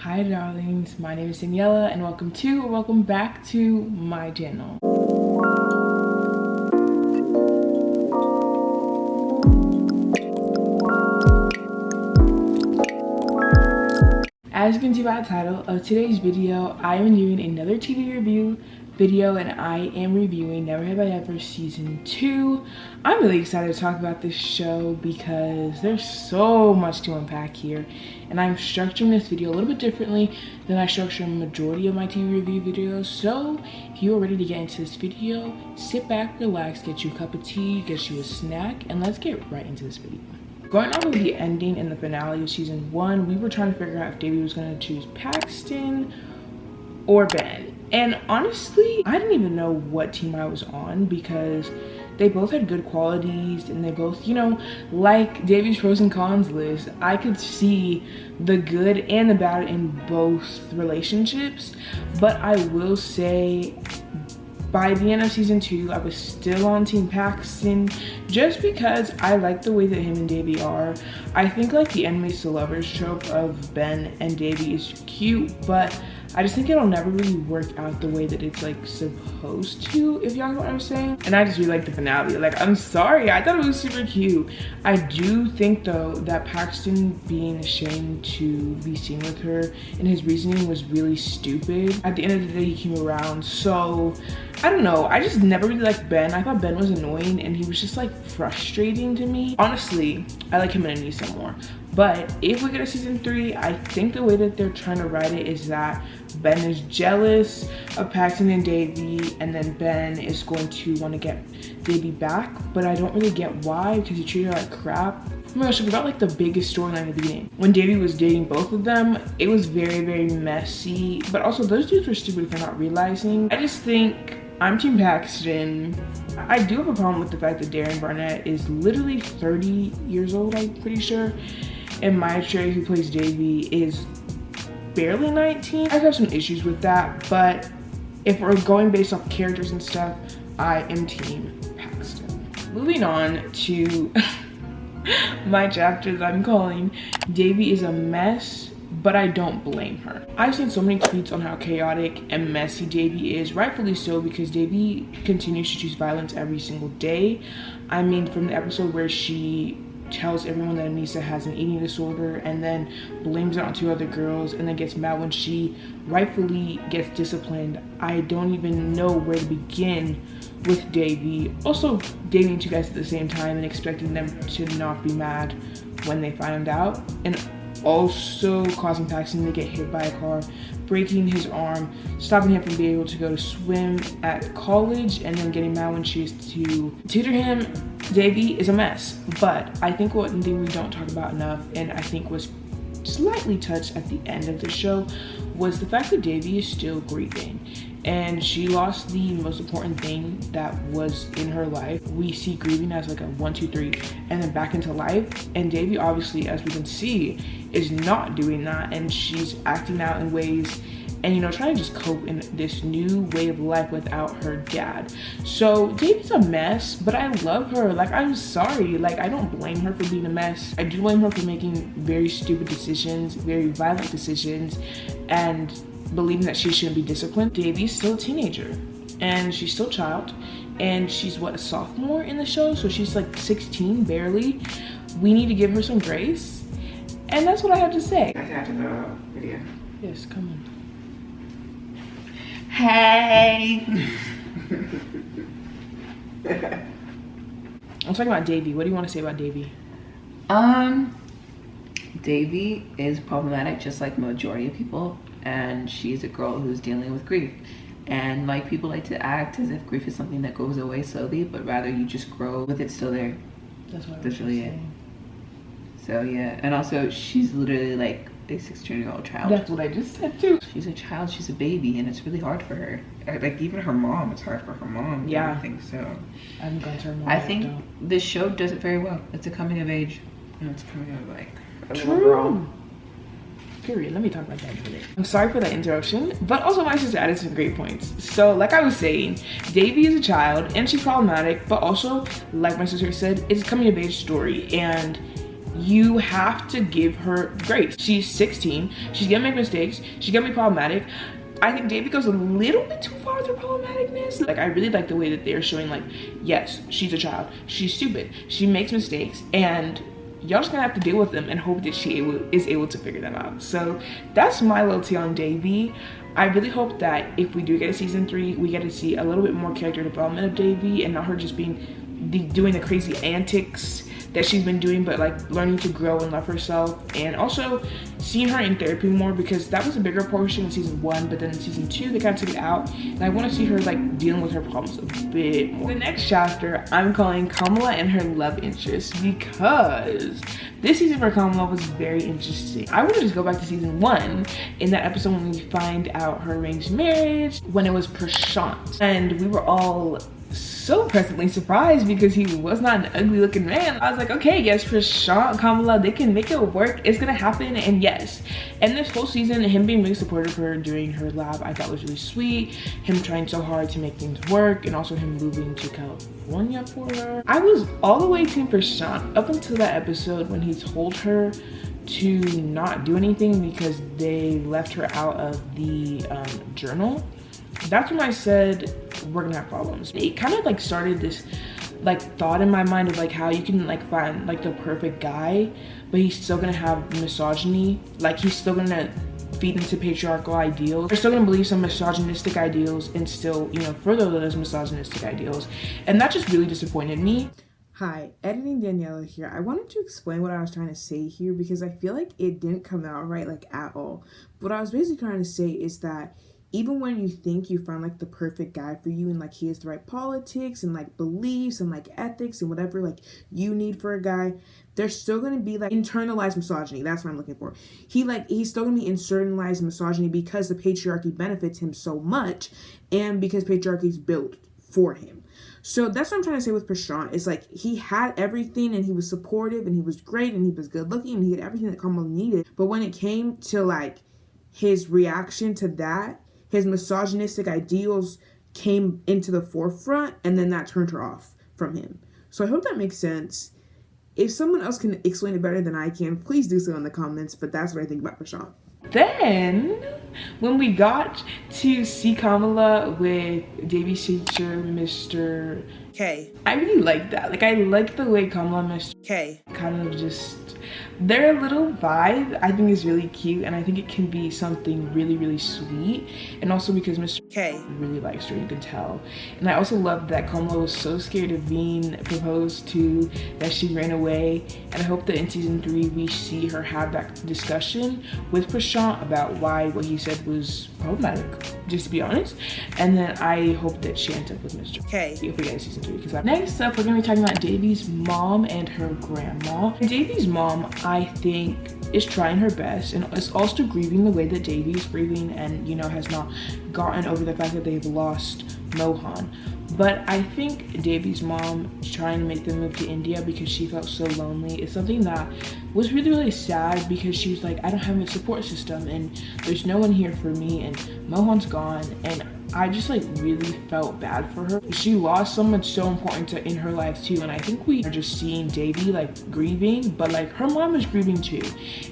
Hi darlings, my name is Daniela and welcome back to my channel. As you can see by the title of today's video, I am doing another TV review video and I am reviewing Never Have I Ever season 2. I'm really excited to talk about this show because there's so much to unpack here, and I'm structuring this video a little bit differently than I structure a majority of my TV review videos. So if you are ready to get into this video, sit back, relax, get you a cup of tea, get you a snack, and let's get right into this video. Going off of the ending and the finale of season 1, we were trying to figure out if DEVI was going to choose Paxton or Ben. And honestly, I didn't even know what team I was on because they both had good qualities and they both, you know, like DEVI's pros and cons list, I could see the good and the bad in both relationships. But I will say, by the end of season 2, I was still on team Paxton just because I like the way that him and DEVI are. I think like the enemies to lovers trope of Ben and DEVI is cute, but I just think it'll never really work out the way that it's like supposed to, if y'all know what I'm saying. And I just really like the finale. Like, I'm sorry, I thought it was super cute. I do think though that Paxton being ashamed to be seen with her and his reasoning was really stupid. At the end of the day, he came around. So I don't know, I just never really liked Ben. I thought Ben was annoying and he was just like frustrating to me. Honestly, I like him and Aneesa more. But if we get a season 3, I think the way that they're trying to write it is that Ben is jealous of Paxton and DEVI, and then Ben is going to want to get DEVI back. But I don't really get why, because he treated her like crap. Oh my gosh, I forgot like the biggest storyline at the beginning. When DEVI was dating both of them, it was very, very messy. But also, those dudes were stupid for not realizing. I just think I'm team Paxton. I do have a problem with the fact that Darren Barnett is literally 30 years old, I'm pretty sure. And Maya Cherry, who plays DEVI, is barely 19. I have some issues with that, but if we're going based off characters and stuff, I am team Paxton. Moving on to my chapter that I'm calling DEVI Is a Mess, but I don't blame her. I've seen so many tweets on how chaotic and messy DEVI is, rightfully so, because DEVI continues to choose violence every single day. I mean, from the episode where she tells everyone that Aneesa has an eating disorder and then blames it on 2 other girls and then gets mad when she rightfully gets disciplined. I don't even know where to begin with DEVI. Also dating 2 guys at the same time and expecting them to not be mad when they find out, and also causing Paxton to get hit by a car, breaking his arm, stopping him from being able to go to swim at college, and then getting mad when she has to tutor him. DEVI is a mess. But I think one thing we don't talk about enough, and I think was slightly touched at the end of the show, was the fact that DEVI is still grieving. And she lost the most important thing that was in her life. We see grieving as like a 1, 2, 3, and then back into life. And DEVI, obviously, as we can see, is not doing that, and she's acting out in ways and, you know, trying to just cope in this new way of life without her dad. So DEVI's a mess, but I love her. Like, I'm sorry, like, I don't blame her for being a mess. I do blame her for making very stupid decisions, very violent decisions, and believing that she shouldn't be disciplined. DEVI's still a teenager and she's still a child, and she's what, a sophomore in the show, so she's like 16 barely. We need to give her some grace, and that's what I have to say. I have to the video. Yes, come on. Hey. I'm talking about DEVI. What do you want to say about DEVI? DEVI is problematic, just like majority of people, and she's a girl who's dealing with grief. And like, people like to act as if grief is something that goes away slowly, but rather you just grow with it still there. That's really it. So yeah, and also she's literally like a 16-year-old child. That's what I just said too. She's a child, she's a baby, and it's really hard for her. Like, even her mom, it's hard for her mom. Yeah, I think so. I haven't gone to her mom. I think this show does it very well. It's a coming of age, and it's coming of like a true. little girl. Period. Let me talk about that in a minute. I'm sorry for that interruption, but also my sister added some great points. So like I was saying, DEVI is a child and she's problematic, but also, like my sister said, it's a coming of age story, and You have to give her grace. She's 16, she's gonna make mistakes, she's gonna be problematic. I think Davy goes a little bit too far with her problematicness. Like, I really like the way that they're showing, like, yes, she's a child, she's stupid, she makes mistakes, and y'all just gonna have to deal with them and hope that she is able to figure them out. So that's my little tea on Davy. I really hope that if we do get a season 3, we get to see a little bit more character development of Davy and not her just doing the crazy antics that she's been doing, but like learning to grow and love herself, and also seeing her in therapy more, because that was a bigger portion in season 1, but then in season 2 they kind of took it out, and I want to see her like dealing with her problems a bit more. The next chapter I'm calling Kamala and her love interest, because this season for Kamala was very interesting. I want to just go back to season 1 in that episode when we find out her arranged marriage, when it was Prashant, and we were all so pleasantly surprised because he was not an ugly looking man. I was like, okay, yes, Prashant, Kamala, they can make it work, it's gonna happen. And yes, and this whole season, him being really supportive of her during her lab, I thought was really sweet. Him trying so hard to make things work, and also him moving to California for her. I was all the way team Prashant up until that episode when he told her to not do anything because they left her out of the journal. That's when I said we're gonna have problems. It kind of like started this like thought in my mind of like how you can like find like the perfect guy, but he's still gonna have misogyny. Like, he's still gonna feed into patriarchal ideals. They're still gonna believe some misogynistic ideals and still, you know, further those misogynistic ideals. And that just really disappointed me. Hi, Editing Daniela here. I wanted to explain what I was trying to say here because I feel like it didn't come out right, like, at all. What I was basically trying to say is that even when you think you found like the perfect guy for you and like he has the right politics and like beliefs and like ethics and whatever like you need for a guy, there's still gonna be like internalized misogyny. That's what I'm looking for. He's still gonna be internalized misogyny because the patriarchy benefits him so much and because patriarchy is built for him. So that's what I'm trying to say with Prashant. Is like, he had everything and he was supportive and he was great and he was good looking and he had everything that Kamala needed. But when it came to like his reaction to that, his misogynistic ideals came into the forefront, and then that turned her off from him. So I hope that makes sense. If someone else can explain it better than I can, please do so in the comments, but that's what I think about Prashant. Then, when we got to see Kamala with Davy's teacher, Mr. K. I really like that. Like, I like the way Kamala and Mr. K. kind of just, their little vibe I think is really cute, and I think it can be something really, really sweet. And also because Mr. K. really likes her, you can tell. And I also love that Kamala was so scared of being proposed to that she ran away. And I hope that in season 3 we see her have that discussion with Prashant about why what he said was problematic, just to be honest. And then I hope that she ends up with Mr. K. if we get to season 3. Because next up, we're gonna be talking about Davy's mom and her grandma. Davy's mom, I think, is trying her best and is also grieving the way that Davy is grieving, and you know, has not gotten over the fact that they've lost Mohan. But I think Davy's mom trying to make them move to India because she felt so lonely is something that was really, really sad, because she was like, I don't have a support system and there's no one here for me, and Mohan's gone. And I just like really felt bad for her. She lost someone so important in her life too, and I think we are just seeing Davy like grieving, but like her mom is grieving too.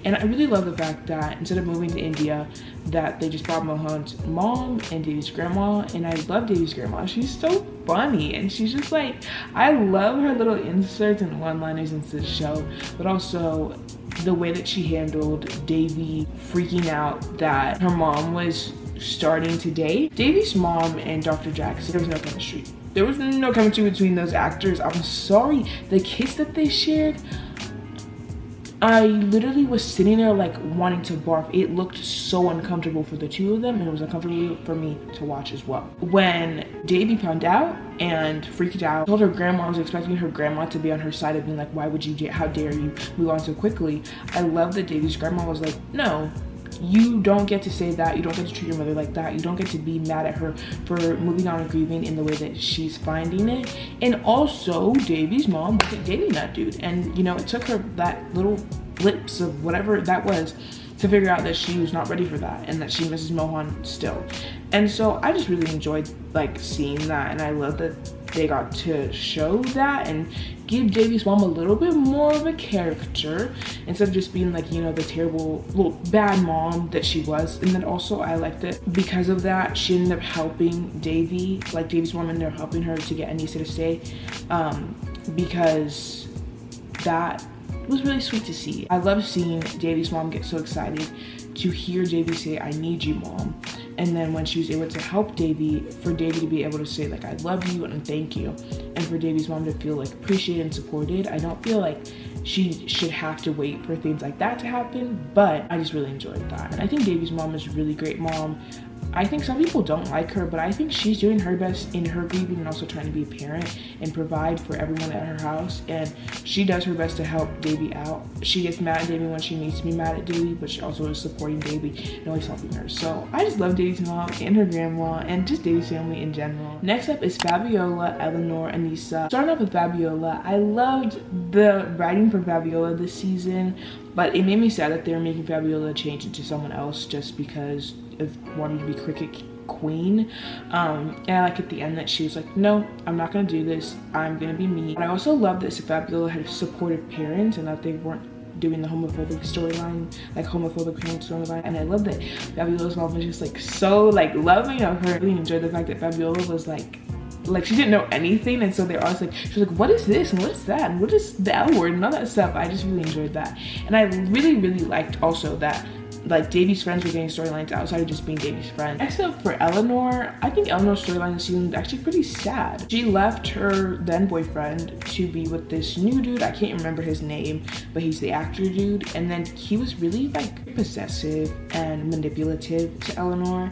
And I really love the fact that instead of moving to India, that they just brought Mohan's mom and Davy's grandma. And I love Davy's grandma. She's so funny, and she's just like, I love her little inserts and one-liners into the show, but also the way that she handled Davy freaking out that her mom was starting to date. Davy's mom and Dr. Jackson, there was no chemistry. There was no chemistry between those actors. I'm sorry. The kiss that they shared, I literally was sitting there like wanting to barf. It looked so uncomfortable for the two of them, and it was uncomfortable for me to watch as well. When Davy found out and freaked out, told her grandma, was expecting her grandma to be on her side of being like, why would you, how dare you move on so quickly? I love that Davy's grandma was like, no, you don't get to say that. You don't get to treat your mother like that. You don't get to be mad at her for moving on and grieving in the way that she's finding it. And also, Davy's mom wasn't dating that dude. And, you know, it took her that little glimpse of whatever that was to figure out that she was not ready for that and that she misses Mohan still. And so I just really enjoyed like seeing that, and I love that they got to show that and give Devi's mom a little bit more of a character instead of just being like, you know, the terrible little bad mom that she was. And then also I liked it because of that she ended up helping Devi, like Devi's mom ended up helping her to get Aneesa to stay, because that was really sweet to see. I love seeing Devi's mom get so excited to hear Devi say, "I need you, mom." And then when she was able to help Devi, for Devi to be able to say like, "I love you" and "thank you," and for Devi's mom to feel like appreciated and supported, I don't feel like she should have to wait for things like that to happen, but I just really enjoyed that. And I think Devi's mom is a really great mom. I think some people don't like her, but I think she's doing her best in her grieving and also trying to be a parent and provide for everyone at her house. And she does her best to help Devi out. She gets mad at Devi when she needs to be mad at Devi, but she also is supporting Devi and always helping her. So I just love Devi's mom and her grandma and just Devi's family in general. Next up is Fabiola, Eleanor, Aneesa. Starting off with Fabiola, I loved the writing for Fabiola this season, but it made me sad that they were making Fabiola change into someone else just because of wanting to be cricket queen. And I like at the end that she was like, "No, I'm not gonna do this, I'm gonna be me." But I also love that Fabiola had supportive parents and that they weren't doing the homophobic storyline, like homophobic parents storyline. And I love that Fabiola's mom was just like so like loving of her. I really enjoyed the fact that Fabiola was like she didn't know anything, and so they're always like, she was like, "What is this and what's that and what is the L word," and all that stuff. I just really enjoyed that. And I really liked also that like Devi's friends were getting storylines outside of just being Devi's friend. Next up for Eleanor, I think Eleanor's storyline this season is actually pretty sad. She left her then boyfriend to be with this new dude. I can't remember his name, but he's the actor dude. And then he was really like possessive and manipulative to Eleanor,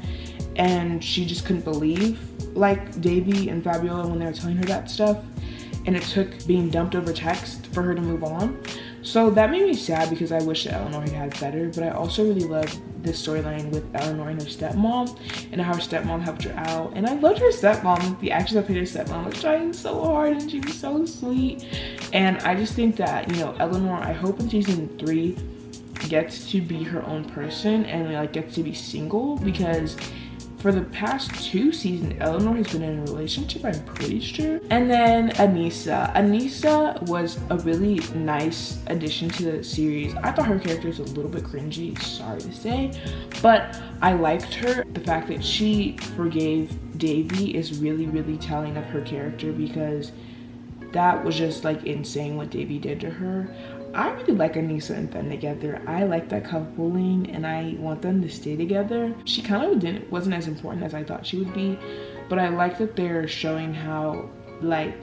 and she just couldn't believe like Devi and Fabiola when they were telling her that stuff. And it took being dumped over text for her to move on. So that made me sad because I wish that Eleanor had had better, but I also really loved this storyline with Eleanor and her stepmom and how her stepmom helped her out. And I loved her stepmom. The actress that played her stepmom was trying so hard and she was so sweet. And I just think that, you know, Eleanor, I hope in season 3 gets to be her own person and like gets to be single, because for the past 2 seasons, Eleanor has been in a relationship, I'm pretty sure. And then Aneesa. Aneesa was a really nice addition to the series. I thought her character was a little bit cringy, sorry to say, but I liked her. The fact that she forgave Devi is really telling of her character, because that was just like insane what Devi did to her. I really like Aneesa and Ben together. I like that coupling and I want them to stay together. She kind of wasn't as important as I thought she would be, but I like that they're showing how like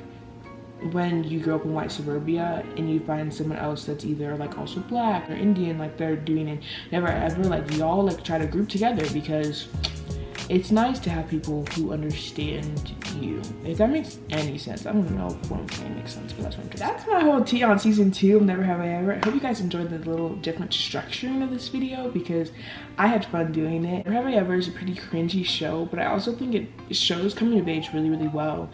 when you grow up in white suburbia and you find someone else that's either like also black or Indian, like they're doing it never ever like y'all like try to group together, because it's nice to have people who understand you, if that makes any sense. I don't know if what I'm saying makes sense, but that's what I'm trying to say. That's my whole tea on season 2 of Never Have I Ever. I hope you guys enjoyed the little different structuring of this video, because I had fun doing it. Never Have I Ever is a pretty cringy show, but I also think it shows coming of age really well,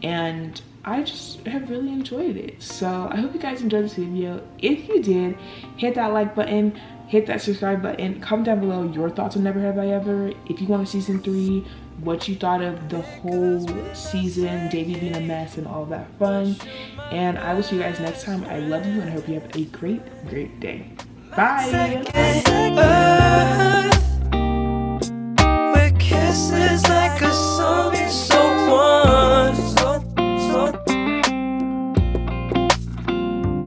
and I just have really enjoyed it. So I hope you guys enjoyed this video. If you did, hit that like button, hit that subscribe button, comment down below your thoughts on Never Have I Ever. If you want a season 3, what you thought of the whole season, Devi being a mess and all that fun. And I will see you guys next time. I love you and I hope you have a great day. Bye. Where kisses like a song